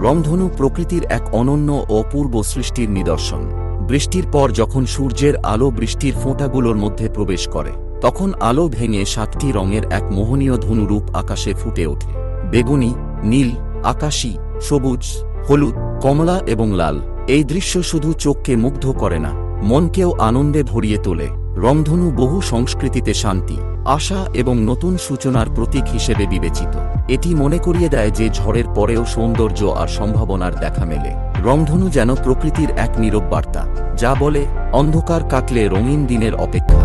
রংধনু প্রকৃতির এক অনন্য ও অপূর্ব সৃষ্টির নিদর্শন। বৃষ্টির পর যখন সূর্যের আলো বৃষ্টির ফোঁটাগুলোর মধ্যে প্রবেশ করে, তখন আলো ভেঙে 7টি রঙের এক মোহনীয় ধনুরূপ আকাশে ফুটে ওঠে। বেগুনি, নীল, আকাশী, সবুজ, হলুদ, কমলা এবং লাল। এই দৃশ্য শুধু চোখকে মুগ্ধ করে না, মনকেও আনন্দে ভরিয়ে তোলে। রংধনু বহু সংস্কৃতিতে শান্তি, আশা এবং নতুন সূচনার প্রতীক হিসেবে বিবেচিত। এটি মনে করিয়ে দেয় যে ঝড়ের পরেও সৌন্দর্য আর সম্ভাবনার দেখা মেলে। রংধনু যেন প্রকৃতির এক নীরব বার্তা, যা বলে অন্ধকার কাটলে রঙিন দিনের অপেক্ষা।